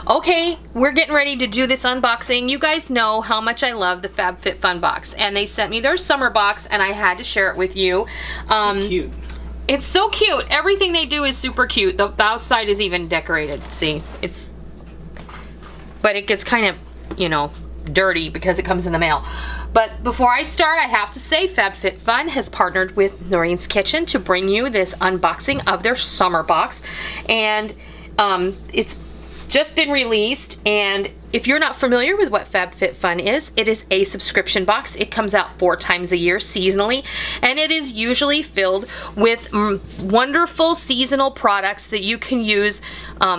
Okay, we're getting ready to do this unboxing. You guys know how much I love the Fab Fit Fun box, and they sent me their summer box, and I had to share it with you. Cute. It's so cute. Everything they do is super cute. The outside is even decorated. See, but it gets kind of, you know, dirty because it comes in the mail. But before I start, I have to say Fab Fit Fun has partnered with Noreen's Kitchen to bring you this unboxing of their summer box, and it's just been released. And if you're not familiar with what Fab Fit Fun is, it is a subscription box. It comes out 4 times a year seasonally, and it is usually filled with wonderful seasonal products that you can use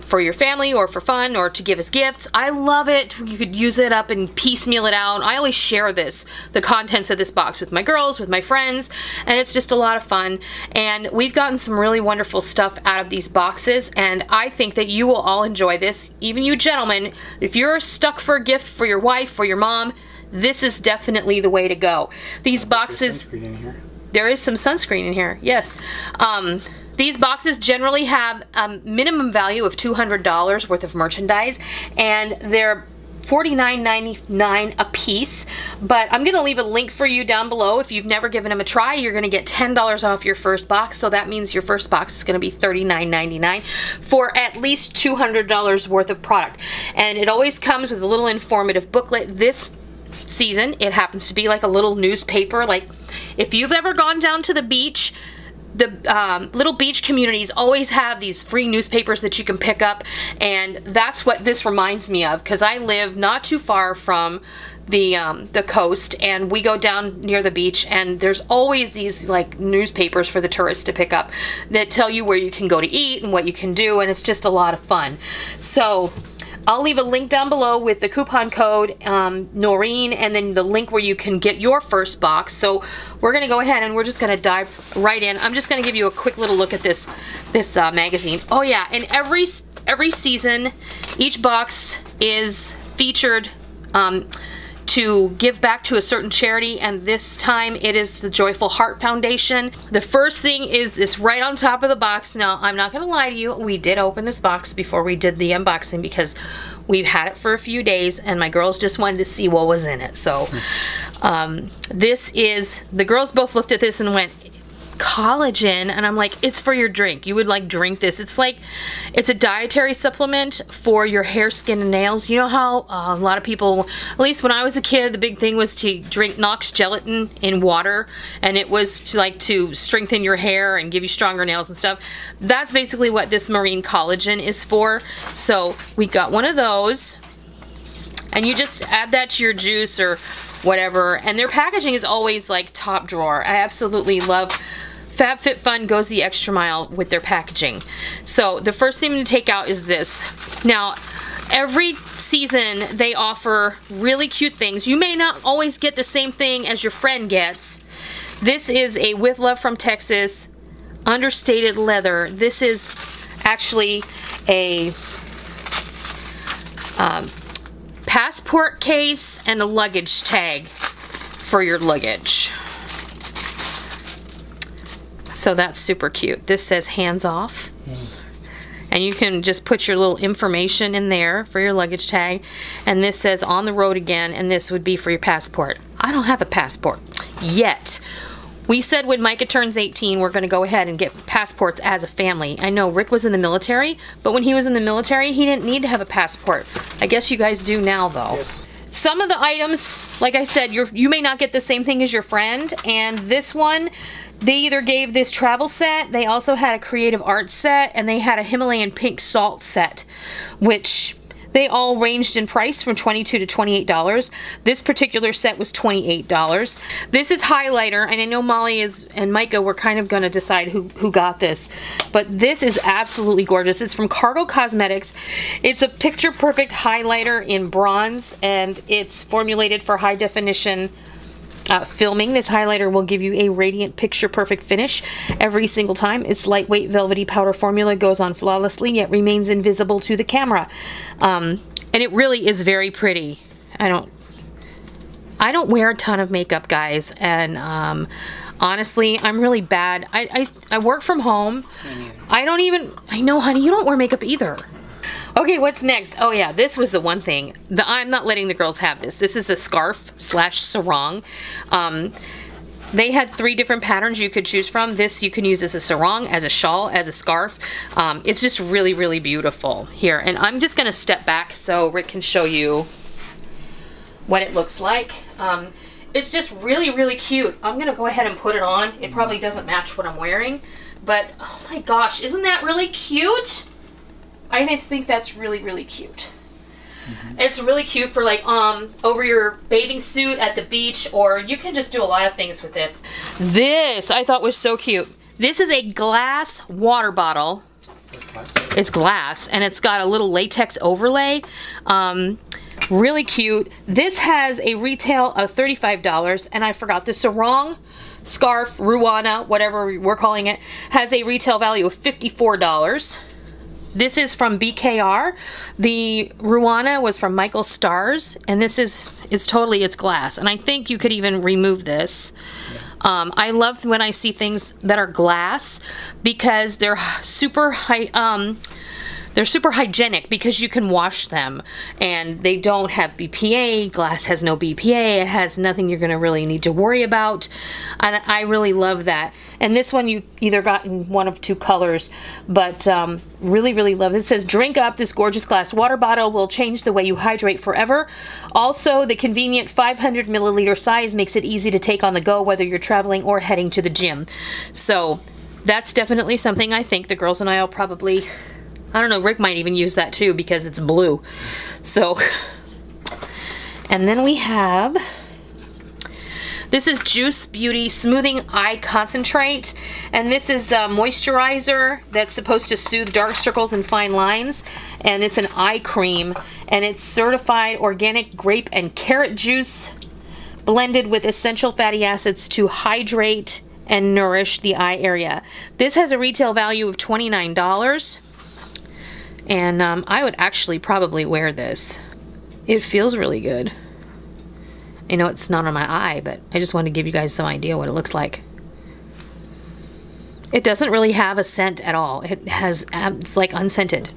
for your family or for fun or to give as gifts. I love it. You could use it up and piecemeal it out. I always share the contents of this box with my girls, with my friends, and it's just a lot of fun. And we've gotten some really wonderful stuff out of these boxes, and I think that you will all enjoy this. Even you gentlemen, if you're stuck for a gift for your wife, for your mom, this is definitely the way to go. These boxes, there is some sunscreen in here, yes. These boxes generally have a minimum value of $200 worth of merchandise, and they're $49.99 a piece, but I'm gonna leave a link for you down below. If you've never given them a try, you're gonna get $10 off your first box, so that means your first box is gonna be $39.99 for at least $200 worth of product. And it always comes with a little informative booklet. This season, it happens to be like a little newspaper. Like if you've ever gone down to the beach, the little beach communities always have these free newspapers that you can pick up, and that's what this reminds me of, because I live not too far from the coast, and we go down near the beach, and there's always these like newspapers for the tourists to pick up that tell you where you can go to eat and what you can do, and it's just a lot of fun. So I'll leave a link down below with the coupon code Noreen, and then the link where you can get your first box. So we're gonna go ahead and we're just gonna dive right in. I'm just gonna give you a quick little look at this magazine. Oh yeah, and every season, each box is featured to give back to a certain charity, and this time it is the Joyful Heart Foundation. The first thing is, it's right on top of the box. Now, I'm not gonna lie to you, we did open this box before we did the unboxing because we've had it for a few days and my girls just wanted to see what was in it. So this is, the girls both looked at this and went, collagen, and I'm like, it's for your drink. You would like drink this. It's like, it's a dietary supplement for your hair, skin, and nails. You know how a lot of people, at least when I was a kid, the big thing was to drink Knox gelatin in water, and it was to strengthen your hair and give you stronger nails and stuff. That's basically what this marine collagen is for. So we got one of those, and you just add that to your juice or whatever, and their packaging is always like top drawer. I absolutely love Fab Fit Fun, goes the extra mile with their packaging. So the first thing to take out is this. Now, every season they offer really cute things. You may not always get the same thing as your friend gets. This is a With Love from Texas understated leather. This is actually a passport case and a luggage tag for your luggage. So that's super cute. This says hands off. And you can just put your little information in there for your luggage tag. And this says on the road again, and this would be for your passport. I don't have a passport yet. We said when Micah turns 18, we're gonna go ahead and get passports as a family. I know Rick was in the military, but when he was in the military, he didn't need to have a passport. I guess you guys do now though. Yes. Some of the items, like I said, you may not get the same thing as your friend, and this one, they either gave this travel set, they also had a creative arts set, and they had a Himalayan pink salt set, which they all ranged in price from $22 to $28. This particular set was $28. This is highlighter, and I know Molly and Micah were kind of gonna decide who got this, but this is absolutely gorgeous. It's from Cargo Cosmetics. It's a picture perfect highlighter in bronze, and it's formulated for high definition filming. This highlighter will give you a radiant picture perfect finish every single time. Its lightweight velvety powder formula goes on flawlessly yet remains invisible to the camera, and it really is very pretty. I don't wear a ton of makeup, guys, and honestly, I'm really bad. I work from home. I know, honey, you don't wear makeup either. Okay, what's next? Oh yeah, this was the one thing. I'm not letting the girls have this. This is a scarf slash sarong. They had 3 different patterns you could choose from. This you can use as a sarong, as a shawl, as a scarf. It's just really, really beautiful. Here, and I'm just gonna step back so Rick can show you what it looks like. It's just really, really cute. I'm gonna go ahead and put it on. It probably doesn't match what I'm wearing, but oh my gosh, isn't that really cute? I just think that's really, really cute. It's really cute for like over your bathing suit at the beach, or you can just do a lot of things with this. This I thought was so cute. This is a glass water bottle. It's glass, and it's got a little latex overlay. Really cute. This has a retail of $35, and I forgot the sarong, scarf, Ruana, whatever we're calling it, has a retail value of $54. This is from BKR. The Ruana was from Michael Stars, and this is, it's glass, and I think you could even remove this. I love when I see things that are glass because they're super hygienic because you can wash them, and they don't have BPA. Glass has no BPA. It has nothing you're gonna really need to worry about, and I really love that. And this one you either got in one of 2 colors, but really, really love it. It says, drink up. This gorgeous glass water bottle will change the way you hydrate forever. Also, the convenient 500 milliliter size makes it easy to take on the go, whether you're traveling or heading to the gym. So that's definitely something I think the girls and I will probably, I don't know, Rick might even use that too because it's blue. So, and then we have, this is Juice Beauty Smoothing Eye Concentrate, and this is a moisturizer that's supposed to soothe dark circles and fine lines, and it's an eye cream, and it's certified organic grape and carrot juice blended with essential fatty acids to hydrate and nourish the eye area. This has a retail value of $29. And I would actually probably wear this. It feels really good. I know it's not on my eye, but I just want to give you guys some idea what it looks like. It doesn't really have a scent at all. It has, it's like unscented.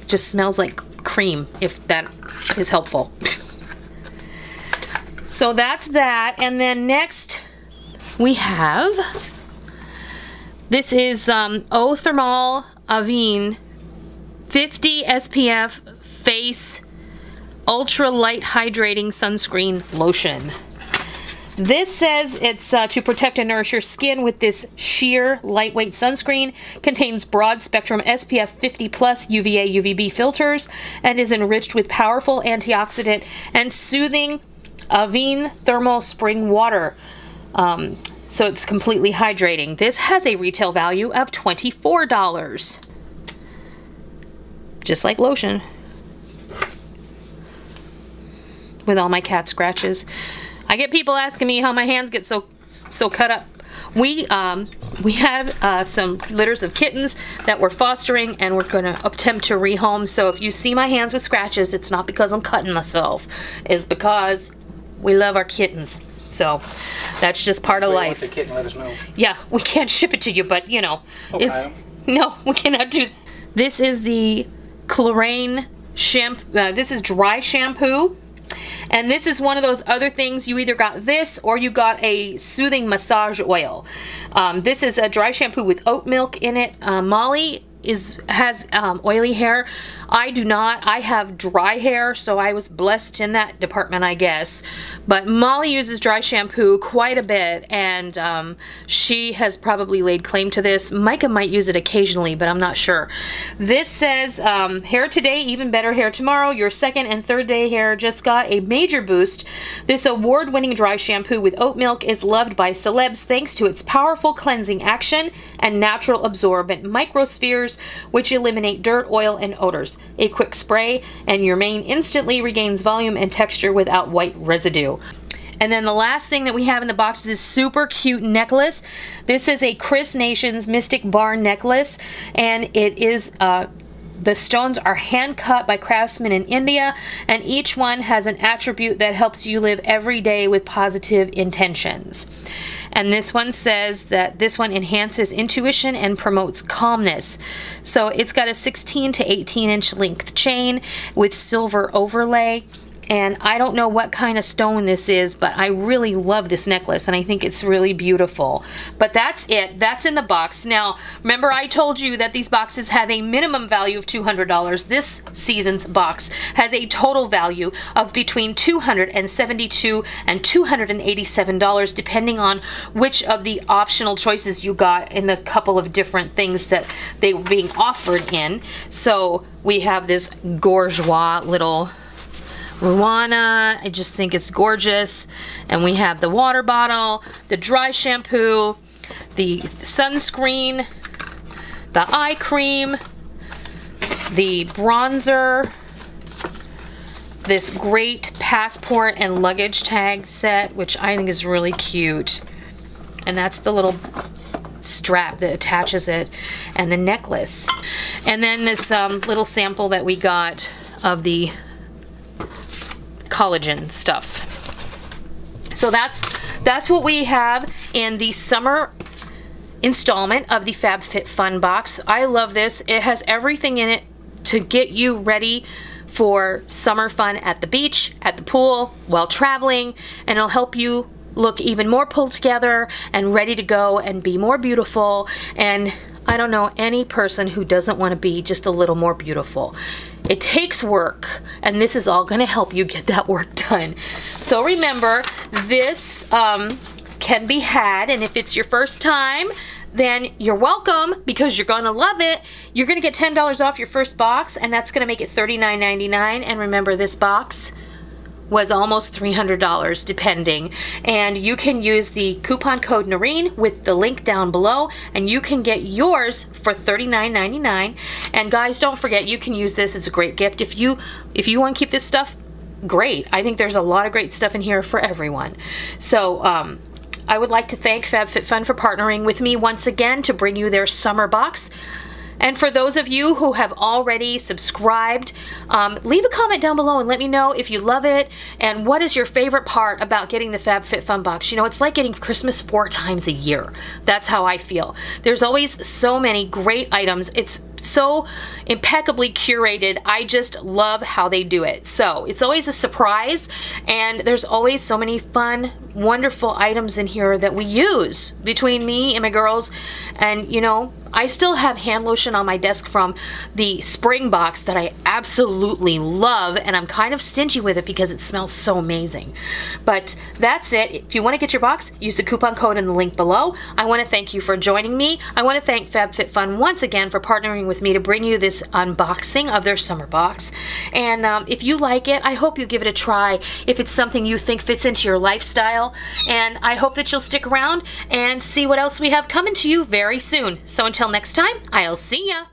It just smells like cream, if that is helpful. So that's that. And then next we have, this is Eau Thermale Avene 50 SPF Face Ultra Light Hydrating Sunscreen Lotion. This says it's to protect and nourish your skin with this sheer lightweight sunscreen, contains broad spectrum SPF 50 plus UVA UVB filters, and is enriched with powerful antioxidant and soothing Avene thermal spring water. So it's completely hydrating. This has a retail value of $24. Just like lotion. With all my cat scratches. I get people asking me how my hands get so cut up. We had some litters of kittens that we're fostering, and we're going to attempt to rehome. So if you see my hands with scratches, it's not because I'm cutting myself. It's because we love our kittens. So that's just part of life. If you want the kitten, let us know. Yeah, we can't ship it to you, but you know, it's no, we cannot do. This is the Chlorine shampoo. This is dry shampoo, and this is one of those other things. You either got this or you got a soothing massage oil. This is a dry shampoo with oat milk in it. Molly has oily hair. I do not. I have dry hair, so I was blessed in that department, I guess. But Molly uses dry shampoo quite a bit, and she has probably laid claim to this. Micah might use it occasionally, but I'm not sure. This says, hair today, even better hair tomorrow. Your second and third day hair just got a major boost. This award-winning dry shampoo with oat milk is loved by celebs thanks to its powerful cleansing action and natural absorbent microspheres, which eliminate dirt, oil, and odors. A quick spray, and your mane instantly regains volume and texture without white residue. And then the last thing that we have in the box is this super cute necklace. This is a Kris Nations Mystic Bar necklace, and it is The stones are hand cut by craftsmen in India, and each one has an attribute that helps you live every day with positive intentions. And this one says that this one enhances intuition and promotes calmness. So it's got a 16 to 18 inch length chain with silver overlay. And I don't know what kind of stone this is, but I really love this necklace and I think it's really beautiful. But that's it. That's in the box. Now, remember I told you that these boxes have a minimum value of $200. This season's box has a total value of between $272 and $287, depending on which of the optional choices you got in the couple of different things that they were being offered in. So we have this gorgeois little Ruana. I just think it's gorgeous. And we have the water bottle, the dry shampoo, the sunscreen, the eye cream, the bronzer, this great passport and luggage tag set, which I think is really cute. And that's the little strap that attaches it, and the necklace. And then this little sample that we got of the collagen stuff. So that's what we have in the summer installment of the Fab Fit Fun box. I love this. It has everything in it to get you ready for summer fun at the beach, at the pool, while traveling, and it'll help you look even more pulled together and ready to go and be more beautiful. And I don't know any person who doesn't want to be just a little more beautiful. It takes work, and this is all going to help you get that work done. So remember, this can be had, and if it's your first time, then you're welcome because you're going to love it. You're going to get $10 off your first box, and that's going to make it $39.99. And remember, this box was almost $300 depending, and you can use the coupon code Noreen with the link down below and you can get yours for $39.99. And guys, don't forget, you can use this as a great gift if you want to keep this stuff. Great. I think there's a lot of great stuff in here for everyone. So I would like to thank FabFitFun for partnering with me once again to bring you their summer box. And for those of you who have already subscribed, leave a comment down below and let me know if you love it and what is your favorite part about getting the Fab Fit Fun box. You know, it's like getting Christmas 4 times a year. That's how I feel. There's always so many great items. It's so impeccably curated. I just love how they do it. So it's always a surprise, and there's always so many fun, wonderful items in here that we use between me and my girls. And you know, I still have hand lotion on my desk from the spring box that I absolutely love, and I'm kind of stingy with it because it smells so amazing. But that's it. If you want to get your box, use the coupon code in the link below. I want to thank you for joining me. I want to thank FabFitFun once again for partnering with me to bring you this unboxing of their summer box. And if you like it, I hope you give it a try if it's something you think fits into your lifestyle. And I hope that you'll stick around and see what else we have coming to you very soon. So until next time, I'll see ya.